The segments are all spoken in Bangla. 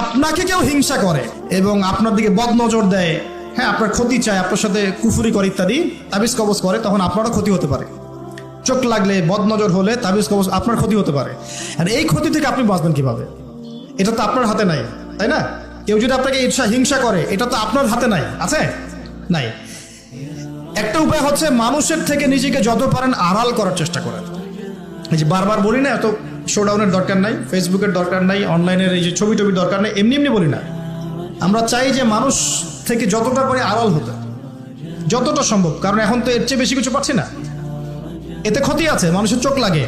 আপনাকে কেউ হিংসা করে এবং আপনার দিকে বদনজর দেয়, হ্যাঁ আপনার ক্ষতি চায়, আপনার সাথে কুফুরি করে ইত্যাদি, তাবিজ কবজ করে, তখন আপনারও ক্ষতি হতে পারে। চোখ লাগলে, বদনজর হলে, তাবিজ কবজ, আপনার ক্ষতি হতে পারে। আর এই ক্ষতি থেকে আপনি বাঁচবেন কিভাবে? এটা তো আপনার হাতে নাই, তাই না? কেউ যদি আপনাকে হিংসা করে, এটা তো আপনার হাতে নাই, আছে? নাই। একটা উপায় হচ্ছে মানুষের থেকে নিজেকে যত পারেন আড়াল করার চেষ্টা করেন। এই যে বারবার বলি না, এত শোডাউনের দরকার নাই, ফেসবুকের দরকার নাই, অনলাইনের এই যে ছবি টবির দরকার নেই, এমনি এমনি বলি না। আমরা চাই যে মানুষ থেকে যতটা পারে আড়াল হতে, যতটা সম্ভব, কারণ এখন তো এর চেয়ে বেশি কিছু পাচ্ছি না। এতে ক্ষতি আছে, মানুষের চোখ লাগে।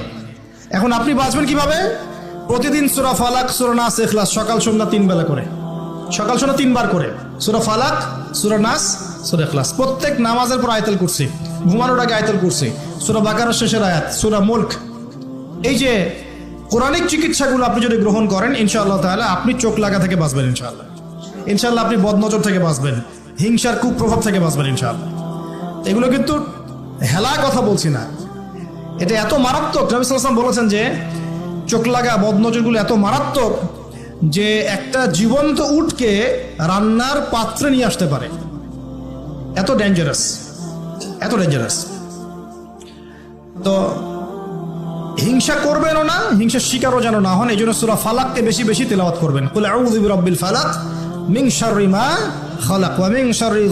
এখন আপনি বাঁচবেন কিভাবে? প্রতিদিন সূরা ফালাক, সূরা নাস, ইখলাস সকাল সন্ধ্যা 3 বেলা করে, সকাল সন্ধ্যা 3 বার করে সূরা ফালাক, সূরা নাস, সূরা ইখলাস। প্রত্যেক নামাজের পর আয়াতুল কুরসি, ঘুমানোর আগে আয়াতুল কুরসি, সূরা বাকারার শেষের আয়াত, সূরা মুলক। এই যে কোরআনিক চিকিৎসাগুলো আপনি যদি গ্রহণ করেন, ইনশাআল্লাহ তাআলা আপনি চোখ লাগা থেকে বাঁচবেন। ইনশাআল্লাহ ইনশাআল্লাহ আপনি বদনজর থেকে বাঁচবেন, হিংসার কুপ্রভাব থেকে বাঁচবেন ইনশাআল্লাহ। এগুলো কিন্তু হেলা কথা বলছি না, এটা এত মারাত্মক। নবী সাল্লাল্লাহু আলাইহি ওয়াসাল্লাম বলেছেন যে চোখ লাগা বদনজরগুলো এত মারাত্মক যে একটা জীবন্ত উটকে রান্নার পাত্রে নিয়ে আসতে পারে। এত ডেঞ্জারাস, এত ডেঞ্জারাস। তো হিংসা করবেনও না, হিংসার শিকারও যেন না হন। এই জন্য সূরা ফালাককে বেশি বেশি তেলাওয়াত করবেন। কুল আউযু বিরাব্বিল ফালাক মিন শাররি মা খালাক ওয়া মিন শাররি